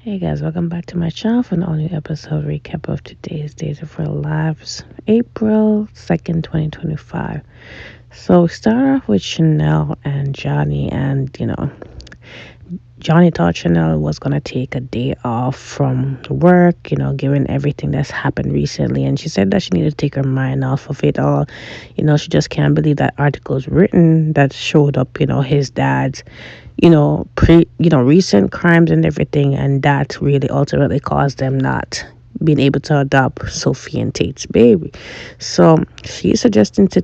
Hey guys, welcome back to my channel for an all new episode recap of today's Days of Real Lives, April 2nd, 2025. So, start off with Chanel and Johnny, and Johnny thought Chanel was gonna take a day off from work, given everything that's happened recently. And she said that she needed to take her mind off of it all. She just can't believe that articles written that showed up, his dad's, recent crimes and everything, and that really ultimately caused them not being able to adopt Sophie and Tate's baby. So she's suggesting to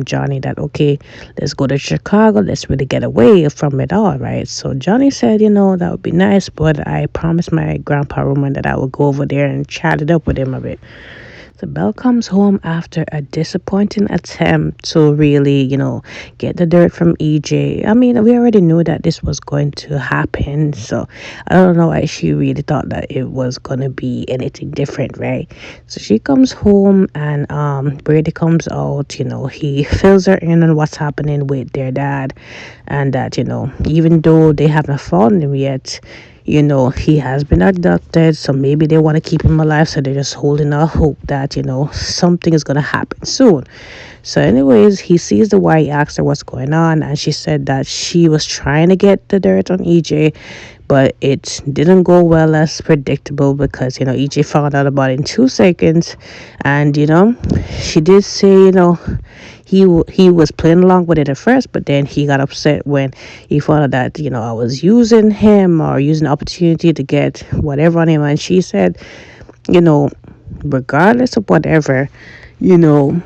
Johnny that, okay, let's go to Chicago, let's really get away from it all, right? So Johnny said, that would be nice, but I promised my grandpa Roman that I would go over there and chat it up with him a bit. So Belle comes home after a disappointing attempt to really, get the dirt from EJ. I mean, we already knew that this was going to happen. So I don't know why she really thought that it was going to be anything different, right? So she comes home and Brady comes out, he fills her in on what's happening with their dad. And that, even though they haven't found him yet, he has been abducted, so maybe they want to keep him alive, so they're just holding out hope that, something is going to happen soon. So, anyways, he sees the wife, asks her what's going on, and she said that she was trying to get the dirt on EJ, but it didn't go well as predictable because, EJ found out about it in 2 seconds, and, she did say, he was playing along with it at first, but then he got upset when he found out that I was using him or using the opportunity to get whatever on him. And she said, you know regardless of whatever, you know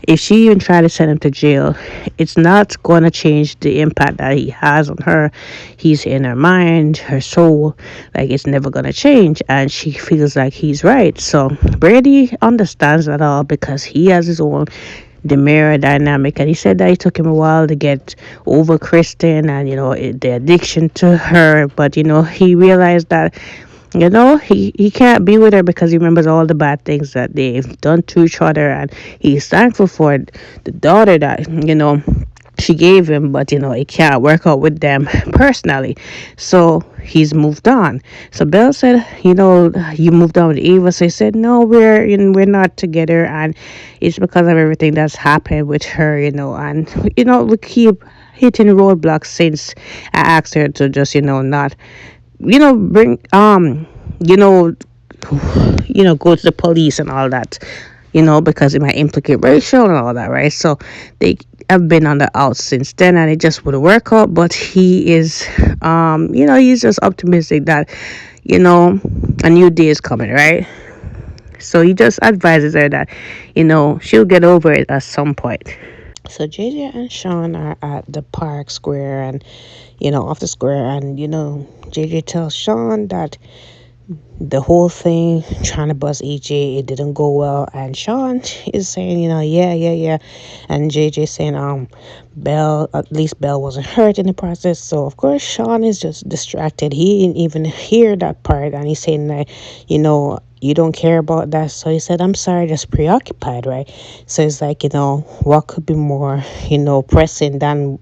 if she even tried to send him to jail, it's not going to change the impact that he has on her. He's in her mind, her soul. Like, it's never going to change, and she feels like he's right. So Brady understands that all because he has his own the mirror dynamic, and he said that it took him a while to get over Kristen and the addiction to her, but he realized that he can't be with her because he remembers all the bad things that they've done to each other, and he's thankful for the daughter that she gave him, but it can't work out with them personally, so he's moved on. So Belle said, you moved on with Eva. So he said, no, we're not together, and it's because of everything that's happened with her, and we keep hitting roadblocks since I asked her to just not bring you know go to the police and all that, because it might implicate Rachel and all that, right? So they have been on the outs since then, and it just would work out. But he is, he's just optimistic that, a new day is coming, right? So he just advises her that, she'll get over it at some point. So JJ and Sean are at the park square and, off the square, and, JJ tells Sean that the whole thing trying to bust EJ, it didn't go well, and Sean is saying, yeah, and JJ saying, Belle, at least Belle wasn't hurt in the process. So of course Sean is just distracted. He didn't even hear that part, and he's saying that, you don't care about that. So he said, I'm sorry, just preoccupied, right? So it's like, what could be more, pressing than,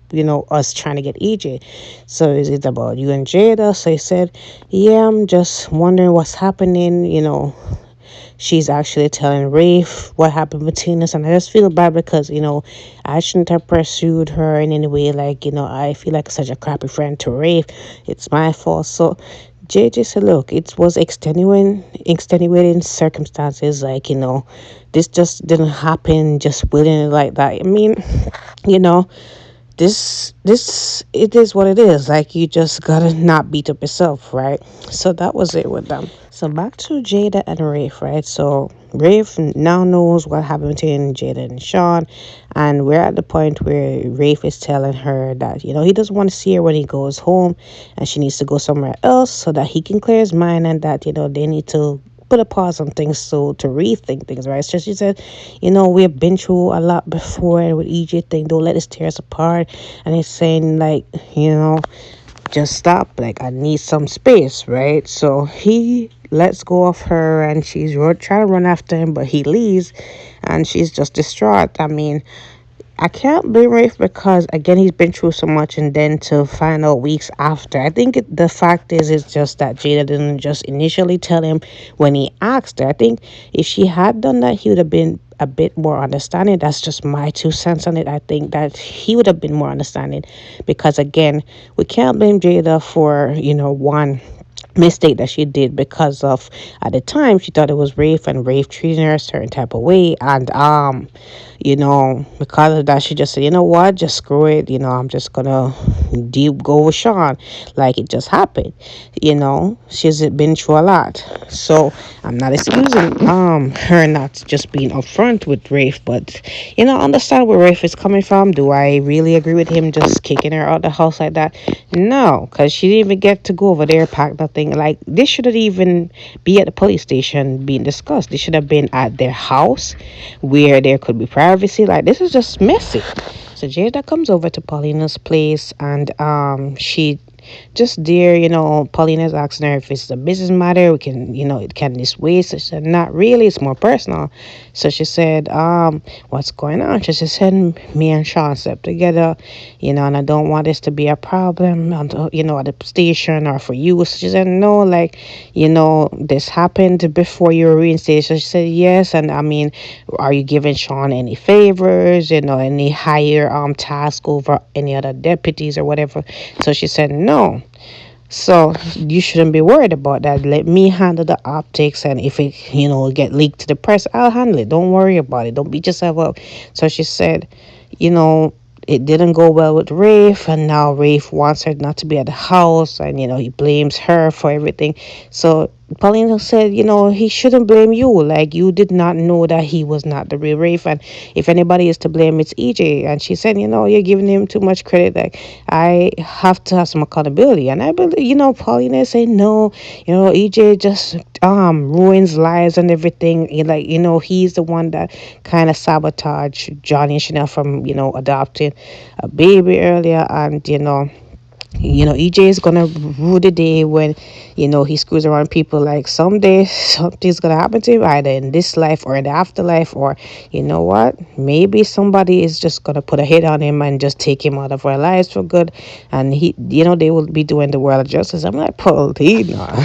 us trying to get EJ? So is it about you and Jada? So he said, yeah, I'm just wondering what's happening. She's actually telling Rafe what happened between us, and I just feel bad because, I shouldn't have pursued her in any way. Like, I feel like such a crappy friend to Rafe. It's my fault. So JJ said, look, it was extenuating circumstances. Like, this just didn't happen just willingly like that. I mean, you know, this it is what it is. Like, you just gotta not beat up yourself, right? So that was it with them. So back to Jada and Rafe, right? So Rafe now knows what happened between Jada and Sean, and we're at the point where Rafe is telling her that he doesn't want to see her when he goes home, and she needs to go somewhere else so that he can clear his mind, and that they need to put a pause on things, so to rethink things, right? So she said, we've been through a lot before with EJ thing. Don't let this tear us apart. And he's saying, like, just stop. Like, I need some space, right? So he lets go of her, and she's trying to run after him, but he leaves, and she's just distraught. I mean, I can't blame Rafe because again he's been through so much, and then to find out weeks after. I think the fact is it's just that Jada didn't just initially tell him when he asked her. I think if she had done that, he would have been a bit more understanding. That's just my 2 cents on it. I think that he would have been more understanding because again, we can't blame Jada for, one mistake that she did because of at the time she thought it was Rafe and Rafe treating her a certain type of way, and because of that she just said, you know what, just screw it, I'm just gonna deep go with Sean, like it just happened. She's been through a lot, so I'm not excusing her not just being upfront with Rafe, but I understand where Rafe is coming from. Do I really agree with him just kicking her out the house like that? No, because she didn't even get to go over there, pack nothing. Like, this shouldn't even be at the police station being discussed. This should have been at their house where there could be privacy. Like, this is just messy. So Jada comes over to Paulina's place, and she just there, Paulina's asking her if it's a business matter. We can, it can this way. So she said, not really, it's more personal. So she said, what's going on? She just said, me and Sean slept together, and I don't want this to be a problem, and, at the station or for you. So she said, no, like, this happened before you were reinstated. So she said, yes. And I mean, are you giving Sean any favors, any higher task over any other deputies or whatever? So she said, no. So you shouldn't be worried about that. Let me handle the optics, and if it, get leaked to the press, I'll handle it. Don't worry about it. Don't beat yourself up. So she said, you know, it didn't go well with Rafe, and now Rafe wants her not to be at the house, and he blames her for everything. So Paulina said, he shouldn't blame you. Like, you did not know that he was not the real Rafe, and if anybody is to blame, it's EJ. And she said, you're giving him too much credit. Like, I have to have some accountability. And I believe, Paulina said, no, EJ just ruins lives and everything. Like, he's the one that kind of sabotaged Johnny and Chanel from, adopting a baby earlier, and EJ is gonna rue the day when he screws around people. Like, someday something's gonna happen to him, either in this life or in the afterlife, or what, maybe somebody is just gonna put a hit on him and just take him out of our lives for good, and they will be doing the world justice. I'm like, Paulina.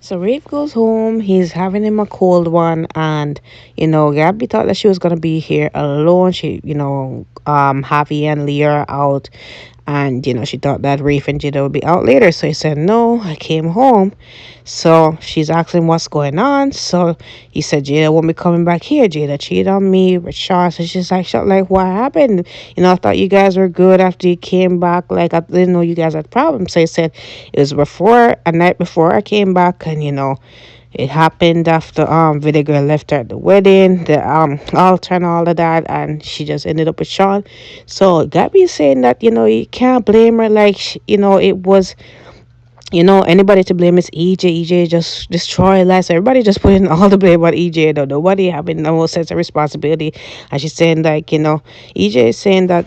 So Rafe goes home. He's having him a cold one, and Gabby thought that she was gonna be here alone. She, Javi and Leah are out, and she thought that Rafe and Jada would be out later. So he said, "No, I came home." So she's asking what's going on. So he said, "Jada won't be coming back here. Jada cheated on me with Shaw." So she's like, like, what happened? I thought you guys were good after you came back. Like, I didn't know you guys had problems." So he said, "It was before, a night before I came back, and it happened after Vinegar left her at the wedding, the altar and all of that, and she just ended up with Sean." So Gabby is saying that you can't blame her. Like, it was, anybody to blame is EJ. EJ just destroyed lives. So everybody just putting all the blame on EJ, though. Nobody having no sense of responsibility. And she's saying, like, EJ is saying that,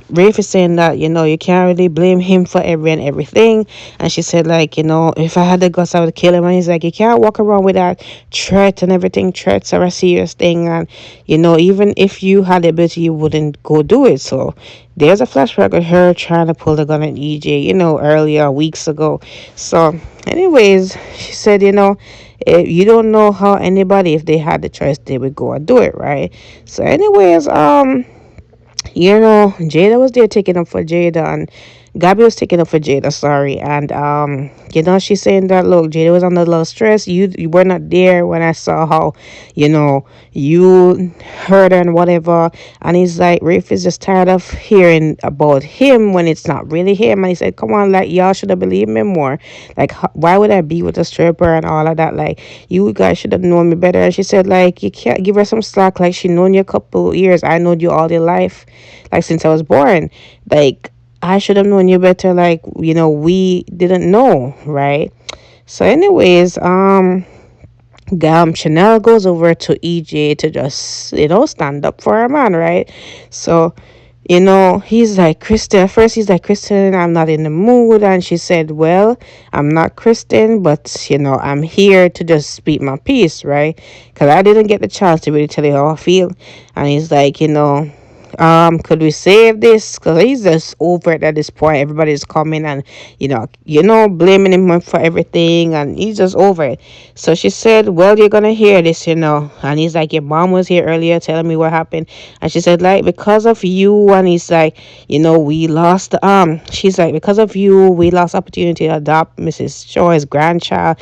Rafe is saying that, you can't really blame him for everything. And she said, like, if I had the guts, I would kill him. And he's like, you can't walk around with that threat and everything. Threats are a serious thing. And, even if you had the ability, you wouldn't go do it. So there's a flashback of her trying to pull the gun on EJ, earlier, weeks ago. So, anyways, she said, if you don't know how anybody, if they had the choice, they would go and do it, right? So, anyways, Jada was there taking up for Jada, and Gabby was taking up for Jada, sorry. And she's saying that, look, Jada was under a lot of stress. You were not there when I saw how, you hurt her and whatever. And he's like, Rafe is just tired of hearing about him when it's not really him. And he said, come on, like, y'all should have believed me more. Like, why would I be with a stripper and all of that? Like, you guys should have known me better. And she said, like, you can't give her some slack. Like, she known you a couple years. I known you all your life, like, since I was born. Like, I should have known you better. Like, we didn't know, right? So, anyways, Chanel goes over to EJ to just, stand up for her man, right? So, he's like, Kristen, at first he's like, Kristen, I'm not in the mood. And she said, well, I'm not Kristen, but, I'm here to just speak my piece, right? Because I didn't get the chance to really tell you how I feel. And he's like, could we save this? Because he's just over it at this point. Everybody's coming and blaming him for everything, and he's just over it. So she said, well, you're gonna hear this, and he's like, your mom was here earlier telling me what happened. And she said, like, because of you. And he's like, we lost she's like, because of you, we lost opportunity to adopt Mrs. Joy's grandchild.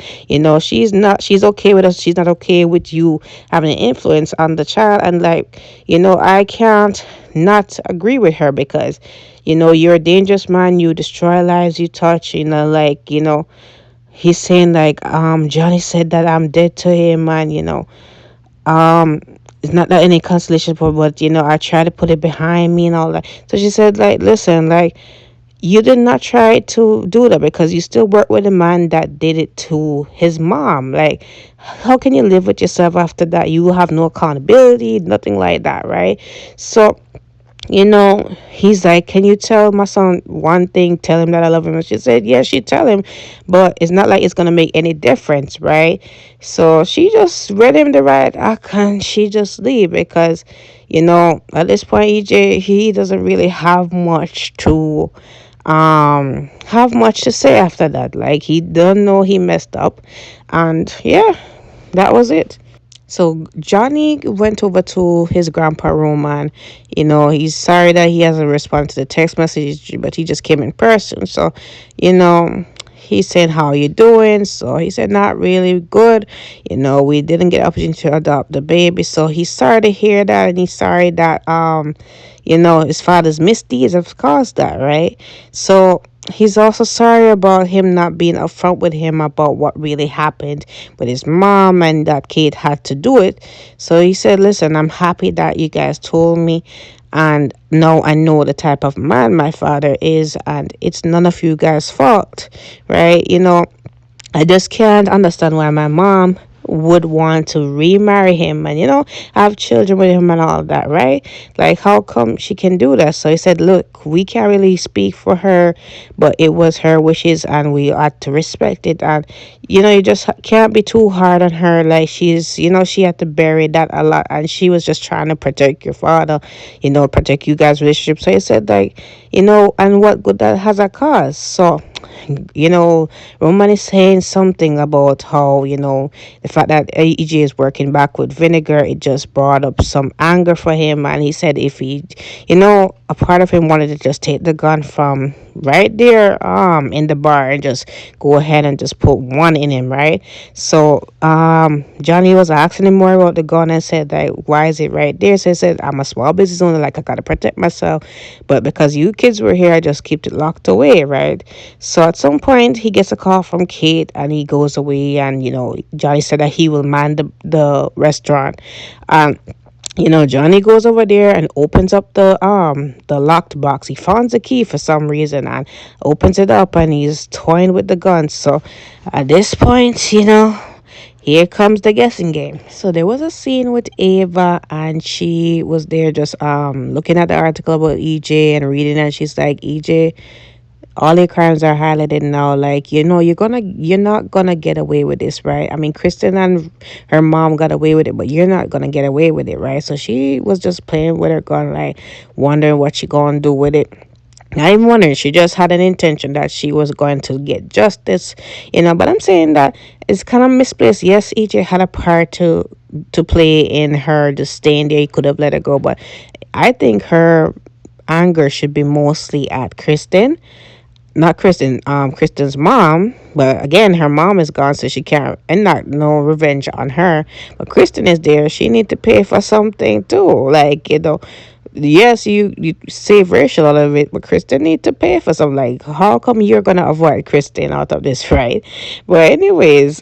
She's okay with us, she's not okay with you having an influence on the child. And like, I can't not agree with her, because you're a dangerous man, you destroy lives, you touch, like, he's saying like, Johnny said that I'm dead to him, and um it's not that any consolation, but I try to put it behind me and all that. So she said, like, listen, like, you did not try to do that, because you still work with a man that did it to his mom. Like, how can you live with yourself after that? You have no accountability, nothing like that, right? So he's like, can you tell my son one thing? Tell him that I love him. And she said, yeah, she tell him, but it's not like it's gonna make any difference, right? So she just read him the right act, and she just leave, because at this point, EJ, he doesn't really have much to say after that. Like, he don't know he messed up, and yeah, that was it. So Johnny went over to his grandpa room, and he's sorry that he hasn't responded to the text message, but he just came in person. So you know he said, how you doing? So he said, not really good. We didn't get opportunity to adopt the baby. So he's sorry to hear that, and he's sorry that his father's misdeeds have caused that, right? So he's also sorry about him not being upfront with him about what really happened with his mom, and that Kate had to do it. So he said, listen, I'm happy that you guys told me, and now I know the type of man my father is, and it's none of you guys' fault, right? I just can't understand why my mom would want to remarry him and have children with him and all that, right? Like, how come she can do that? So he said, look, we can't really speak for her, but it was her wishes, and we had to respect it. And you just can't be too hard on her. Like, she had to bury that a lot, and she was just trying to protect your father, protect you guys' relationship. So he said, like, and what good that has a cause. So Roman is saying something about how, the fact that EJ is working back with vinegar, it just brought up some anger for him. And he said, if he, a part of him wanted to just take the gun from right there in the bar, and just go ahead and just put one in him, right? So Johnny was asking him more about the gun, and said, like, why is it right there? So he said, I'm a small business owner, like, I gotta protect myself, but because you kids were here, I just kept it locked away, right? So at some point he gets a call from Kate, and he goes away, and Johnny said that he will man the restaurant. Johnny goes over there and opens up the locked box. He finds the key for some reason, and opens it up, and he's toying with the gun. So at this point, here comes the guessing game. So there was a scene with Ava, and she was there just looking at the article about EJ and reading, and she's like, EJ, all your crimes are highlighted now. Like, you're not gonna get away with this, right? I mean, Kristen and her mom got away with it, but you're not gonna get away with it, right? So she was just playing with her gun, like, wondering what she gonna do with it. Not even wondering, she just had an intention that she was going to get justice, But I'm saying that it's kind of misplaced. Yes, EJ had a part to play in her just staying there. He could have let her go, but I think her anger should be mostly at Kristen, not Kristen, Kristen's mom. But again, her mom is gone, so she can't, and not no revenge on her. But Kristen is there. She need to pay for something too. Like, yes, you save Rachel out of it, but Kristen need to pay for something. Like, how come you're gonna avoid Kristen out of this, right? But anyways,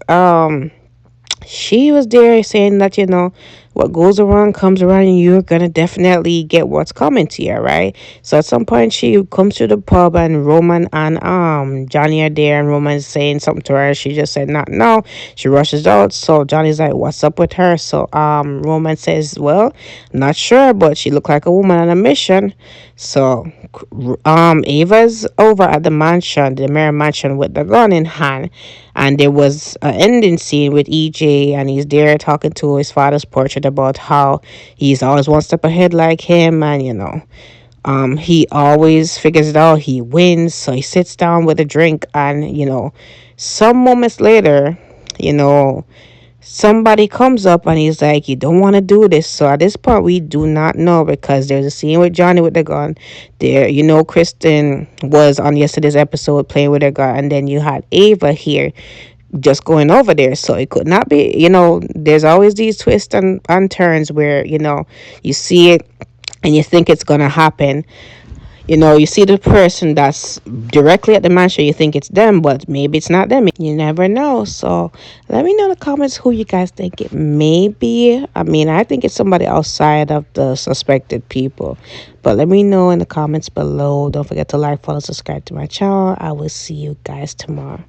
she was there saying that what goes around comes around, and you're gonna definitely get what's coming to you, right? So at some point she comes to the pub, and Roman and Johnny are there, and Roman's saying something to her. She just said not no. She rushes out. So Johnny's like, what's up with her? So Roman says, well, not sure, but she looked like a woman on a mission. So Ava's over at the mansion, the mayor mansion, with the gun in hand, and there was an ending scene with EJ, and he's there talking to his father's portrait about how he's always one step ahead like him, and he always figures it out. He wins, so he sits down with a drink, and some moments later, you know, somebody comes up and he's like, "You don't want to do this." So at this point, we do not know, because there's a scene with Johnny with the gun. There, Kristen was on yesterday's episode playing with her gun, and then you had Ava here just going over there. So it could not be, there's always these twists and turns where, you see it and you think it's going to happen. You see the person that's directly at the mansion, you think it's them, but maybe it's not them. You never know. So let me know in the comments who you guys think it may be. I mean, I think it's somebody outside of the suspected people. But let me know in the comments below. Don't forget to like, follow, subscribe to my channel. I will see you guys tomorrow.